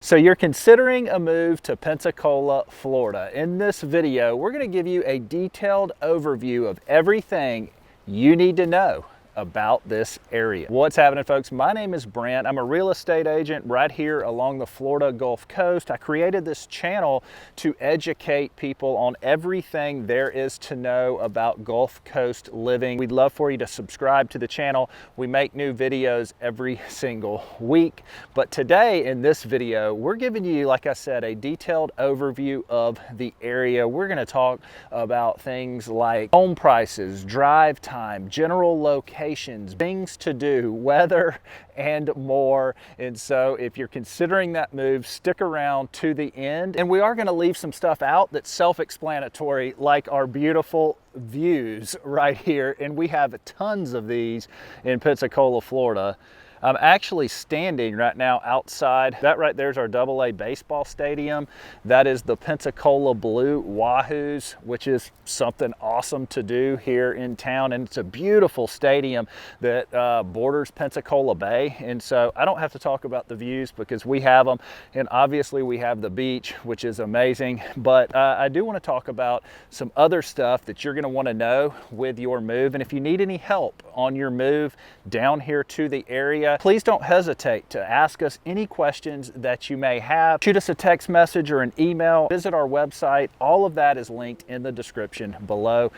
So you're considering a move to Pensacola, Florida. In this video, we're going to give you a detailed overview of everything you need to know about this area. What's happening, folks? My name is Brent. I'm a real estate agent right here along the Florida Gulf Coast. I created this channel to educate people on everything there is to know about Gulf Coast living. We'd love for you to subscribe to the channel. We make new videos every single week. But today in this video, we're giving you, like I said, a detailed overview of the area. We're going to talk about things like home prices, drive time, general locations, things to do, weather, and more. And so if you're considering that move, stick around to the end. And we are going to leave some stuff out that's self-explanatory, like our beautiful views right here. And we have tons of these in Pensacola, Florida. I'm actually standing right now outside. That right there is our AA baseball stadium. That is the Pensacola Blue Wahoos, which is something awesome to do here in town. And it's a beautiful stadium that borders Pensacola Bay. And so I don't have to talk about the views because we have them. And obviously we have the beach, which is amazing. But I do want to talk about some other stuff that you're going to want to know with your move. And if you need any help on your move down here to the area, please don't hesitate to ask us any questions that you may have. Shoot us a text message or an email. Visit our website. All of that is linked in the description below.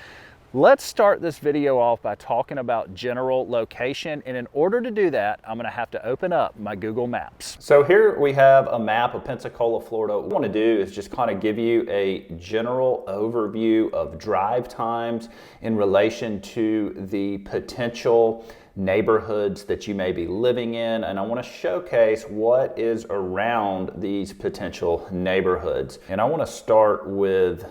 Let's start this video off by talking about general location. And in order to do that, I'm going to have to open up my Google Maps. So here we have a map of Pensacola, Florida. What I want to do is just kind of give you a general overview of drive times in relation to the potential neighborhoods that you may be living in, and I want to showcase what is around these potential neighborhoods. And I want to start with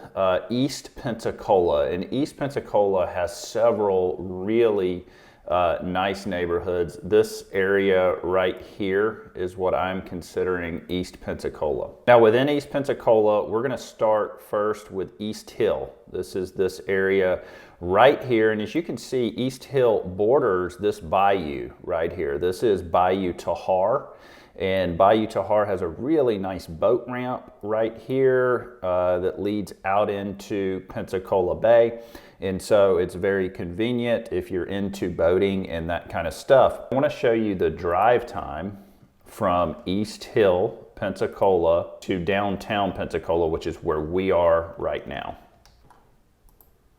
East Pensacola, and East Pensacola has several really nice neighborhoods. This area right here is what I'm considering East Pensacola. Now within East Pensacola, we're going to start first with East Hill. This is this area right here, and as you can see, East Hill borders this bayou right here. This is Bayou Tahar, and Bayou Tahar has a really nice boat ramp right here that leads out into Pensacola Bay. And so it's very convenient if you're into boating and that kind of stuff. I want to show you the drive time from East Hill, Pensacola to downtown Pensacola, which is where we are right now.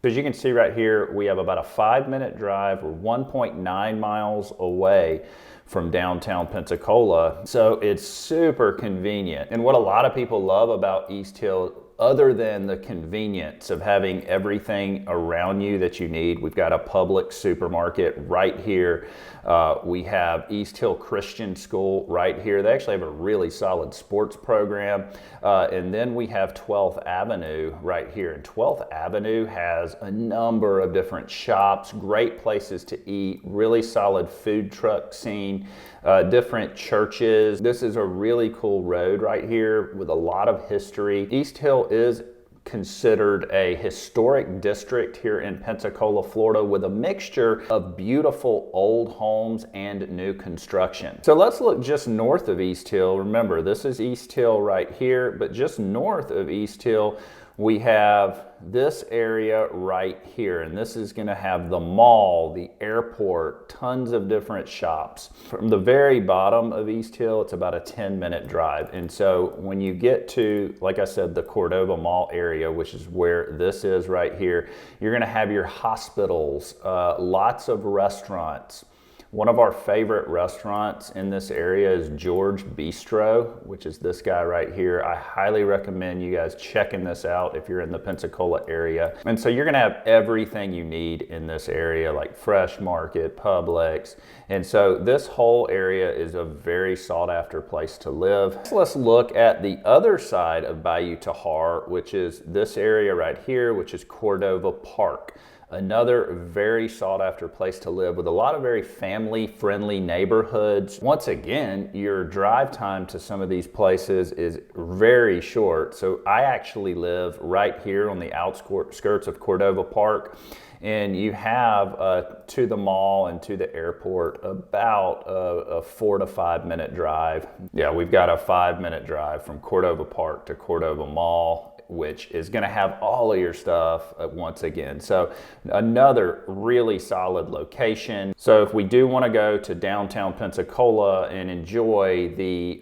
As you can see right here, we have about a 5-minute drive. We're 1.9 miles away from downtown Pensacola. So it's super convenient. And what a lot of people love about East Hill, other than the convenience of having everything around you that you need, we've got a public supermarket right here. We have East Hill Christian School right here. They actually have a really solid sports program. And then we have 12th Avenue right here. And 12th Avenue has a number of different shops, great places to eat, really solid food truck scene, different churches. This is a really cool road right here with a lot of history. East Hill is considered a historic district here in Pensacola, Florida, with a mixture of beautiful old homes and new construction. So let's look just north of East Hill. Remember, this is East Hill right here, but just north of East Hill, we have this area right here, and this is going to have the mall, the airport, tons of different shops. From the very bottom of East Hill, it's about a 10-minute drive. And so when you get to, like I said, the Cordova Mall area, which is where this is right here, you're going to have your hospitals, lots of restaurants. One of our favorite restaurants in this area is George Bistro, which is this guy right here. I highly recommend you guys checking this out if you're in the Pensacola area. And so you're gonna have everything you need in this area, like Fresh Market, Publix. And so this whole area is a very sought after place to live. So let's look at the other side of Bayou Tahar, which is this area right here, which is Cordova Park. Another very sought after place to live with a lot of very family friendly neighborhoods. Once again, your drive time to some of these places is very short. So I actually live right here on the outskirts of Cordova Park. and you have to the mall and to the airport about a 4 to 5 minute drive. Yeah, we've got a 5-minute drive from Cordova Park to Cordova Mall, which is going to have all of your stuff once again. So another really solid location. So if we do want to go to downtown Pensacola and enjoy the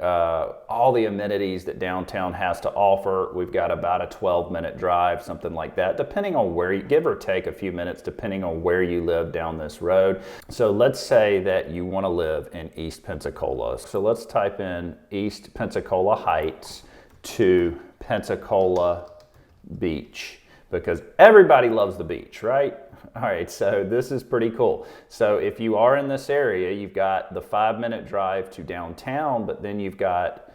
all the amenities that downtown has to offer, we've got about a 12-minute drive, something like that, depending on where you, give or take a few minutes, depending on where you live down this road. So let's say that you want to live in East Pensacola. So let's type in East Pensacola Heights to Pensacola Beach, because everybody loves the beach, right? All right, so this is pretty cool. So if you are in this area, you've got the 5-minute drive to downtown, but then you've got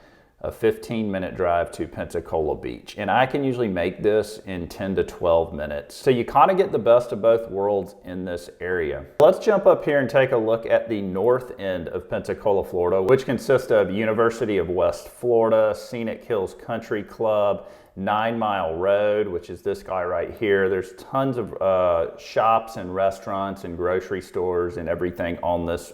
a 15-minute drive to Pensacola Beach. And I can usually make this in 10 to 12 minutes. So you kind of get the best of both worlds in this area. Let's jump up here and take a look at the north end of Pensacola, Florida, which consists of University of West Florida, Scenic Hills Country Club, 9 Mile Road, which is this guy right here. There's tons of shops and restaurants and grocery stores and everything on this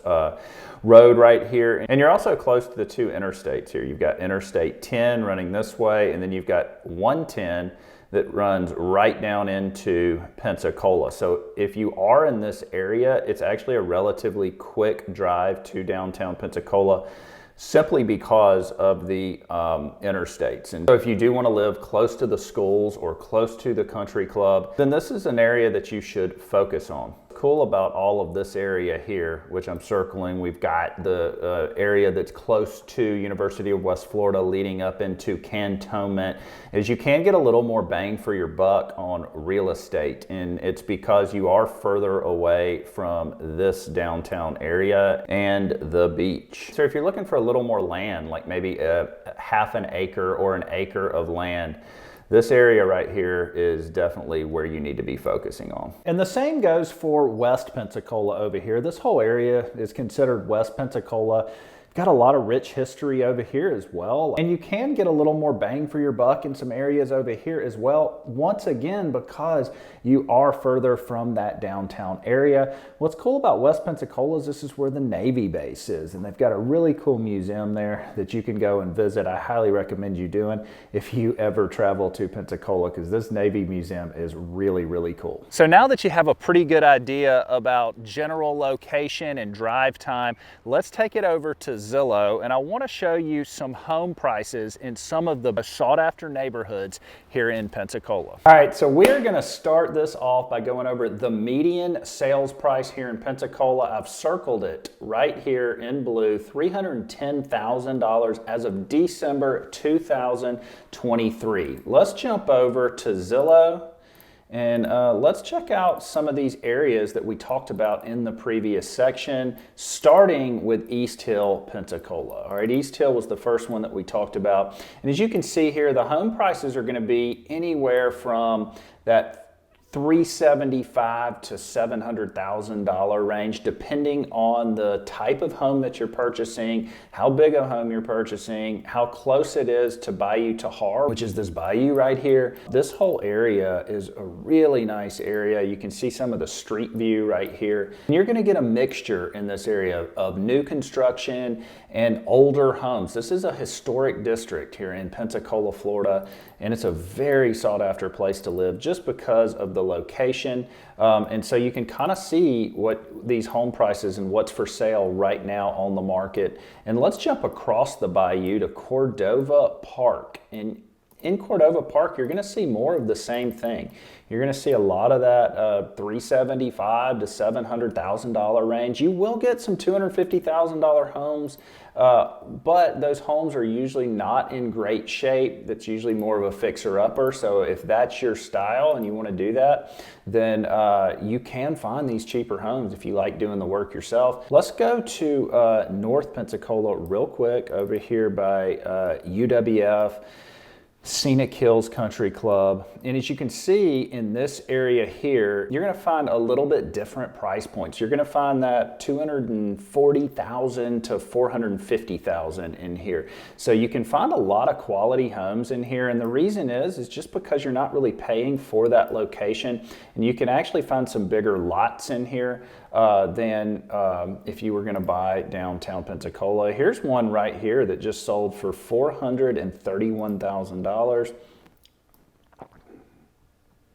road right here. And you're also close to the 2 interstates here. You've got Interstate 10 running this way, and then you've got 110 that runs right down into Pensacola. So if you are in this area, it's actually a relatively quick drive to downtown Pensacola, simply because of the interstates. And so if you do want to live close to the schools or close to the country club, then this is an area that you should focus on. Cool about all of this area here, which I'm circling, we've got the area that's close to University of West Florida leading up into Cantonment, is you can get a little more bang for your buck on real estate, and it's because you are further away from this downtown area and the beach. So if you're looking for a little more land, like maybe a half an acre or an acre of land, this area right here is definitely where you need to be focusing on. And the same goes for West Pensacola over here. This whole area is considered West Pensacola. Got a lot of rich history over here as well. And you can get a little more bang for your buck in some areas over here as well, once again, because you are further from that downtown area. What's cool about West Pensacola is this is where the Navy base is, and they've got a really cool museum there that you can go and visit. I highly recommend you doing if you ever travel to Pensacola, because this Navy museum is really, really cool. So now that you have a pretty good idea about general location and drive time, let's take it over to Zillow, and I want to show you some home prices in some of the sought after neighborhoods here in Pensacola. All right, so we're going to start this off by going over the median sales price here in Pensacola. I've circled it right here in blue, $310,000 as of December 2023. Let's jump over to Zillow. And let's check out some of these areas that we talked about in the previous section, starting with East Hill, Pensacola. All right, East Hill was the first one that we talked about. And as you can see here, the home prices are going to be anywhere from that $375,000 to $700,000 range, depending on the type of home that you're purchasing, how big a home you're purchasing, how close it is to Bayou Tahar, which is this bayou right here. This whole area is a really nice area. You can see some of the street view right here. And you're gonna get a mixture in this area of new construction and older homes. This is a historic district here in Pensacola, Florida, and it's a very sought after place to live just because of the location. And so you can kind of see what these home prices and what's for sale right now on the market. And let's jump across the bayou to Cordova Park. And in Cordova Park, you're going to see more of the same thing. You're going to see a lot of that $375,000 to $700,000 range. You will get some $250,000 homes, but those homes are usually not in great shape. That's usually more of a fixer-upper. So if that's your style and you want to do that, then you can find these cheaper homes if you like doing the work yourself. Let's go to North Pensacola real quick over here by UWF. Scenic Hills Country Club. And as you can see in this area here, you're gonna find a little bit different price points. You're gonna find that $240,000 to $450,000 in here. So you can find a lot of quality homes in here. And the reason is just because you're not really paying for that location. And you can actually find some bigger lots in here than if you were gonna buy downtown Pensacola. Here's one right here that just sold for $431,000.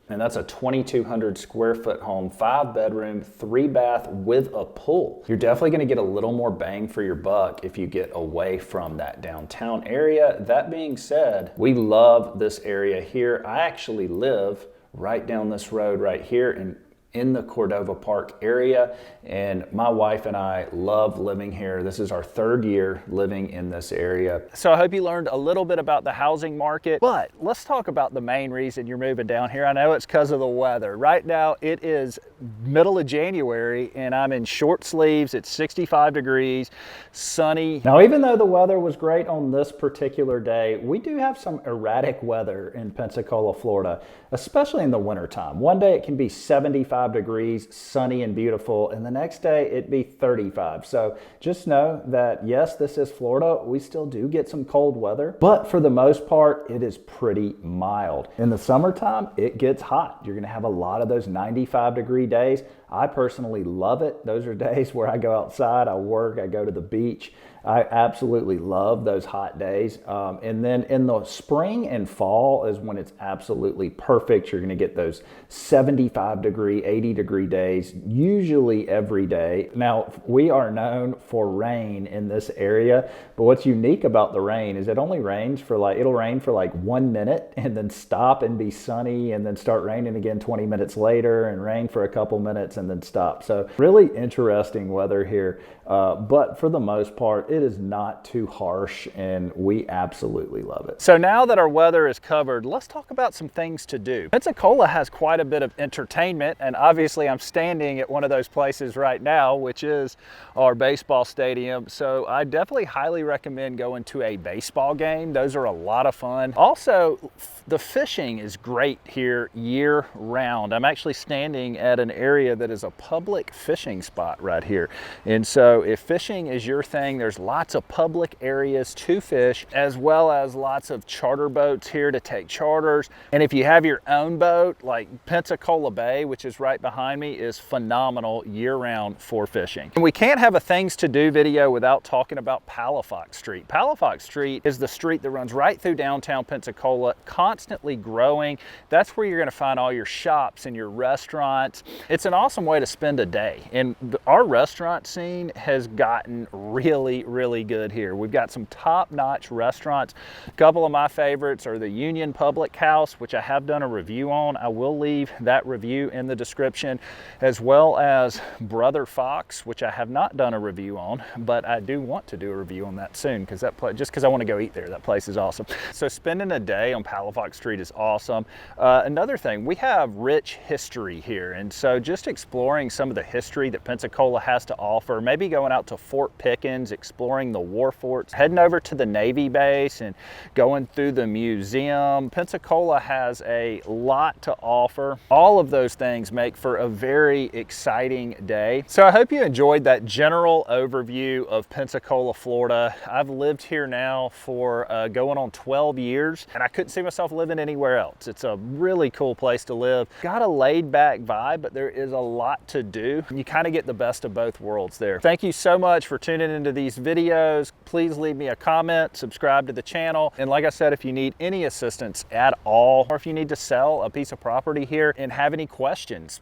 And that's a 2,200 square foot home, 5-bedroom, 3-bath with a pool. You're definitely gonna get a little more bang for your buck if you get away from that downtown area. That being said, we love this area here. I actually live right down this road right here in the Cordova Park area, and my wife and I love living here. This is our 3rd year living in this area. So I hope you learned a little bit about the housing market, but let's talk about the main reason you're moving down here. I know it's because of the weather. Right now it is middle of January and I'm in short sleeves. It's 65 degrees, sunny. Now, even though the weather was great on this particular day, we do have some erratic weather in Pensacola, Florida, especially in the wintertime. One day it can be 75 degrees, sunny and beautiful, and the next day it'd be 35. So just know that yes, this is Florida. We still do get some cold weather, but for the most part, it is pretty mild. In the summertime, it gets hot. You're gonna have a lot of those 95-degree days. I personally love it. Those are days where I go outside, I work, I go to the beach. I absolutely love those hot days. And then in the spring and fall is when it's absolutely perfect. You're gonna get those 75-degree, 80-degree days, usually every day. Now, we are known for rain in this area, but what's unique about the rain is it only rains for it'll rain for like 1 minute and then stop and be sunny and then start raining again 20 minutes later and rain for a couple minutes and then stop. So really interesting weather here. But for the most part, it is not too harsh and we absolutely love it. So now that our weather is covered, let's talk about some things to do. Pensacola has quite a bit of entertainment, and obviously I'm standing at one of those places right now, which is our baseball stadium. So I definitely highly recommend going to a baseball game. Those are a lot of fun. Also, the fishing is great here year round. I'm actually standing at an area that is a public fishing spot right here. And so if fishing is your thing, there's lots of public areas to fish, as well as lots of charter boats here to take charters. And if you have your own boat, like Pensacola Bay, which is right behind me, is phenomenal year round for fishing. And we can't have a things to do video without talking about Palafox Street. Palafox Street is the street that runs right through downtown Pensacola, constantly growing. That's where you're gonna find all your shops and your restaurants. It's an awesome way to spend a day. And our restaurant scene has gotten really, really good here. We've got some top-notch restaurants. A couple of my favorites are the Union Public House, which I have done a review on. I will leave that review in the description, as well as Brother Fox, which I have not done a review on, but I do want to do a review on that soon because that place, just because I want to go eat there. That place is awesome. So spending a day on Palafox Street is awesome. Another thing, we have rich history here, and so just exploring some of the history that Pensacola has to offer, maybe going out to Fort Pickens, exploring the war forts, heading over to the Navy base and going through the museum. Pensacola has a lot to offer. All of those things make for a very exciting day. So I hope you enjoyed that general overview of Pensacola, Florida. I've lived here now for going on 12 years, and I couldn't see myself living anywhere else. It's a really cool place to live. Got a laid back vibe, but there is a lot to do. You kind of get the best of both worlds there. Thank you so much for tuning into these videos. Please leave me a comment, subscribe to the channel. And like I said, if you need any assistance at all, or if you need to sell a piece of property here and have any questions,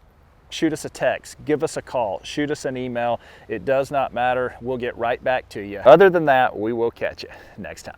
shoot us a text, give us a call, shoot us an email. It does not matter. We'll get right back to you. Other than that, we will catch you next time.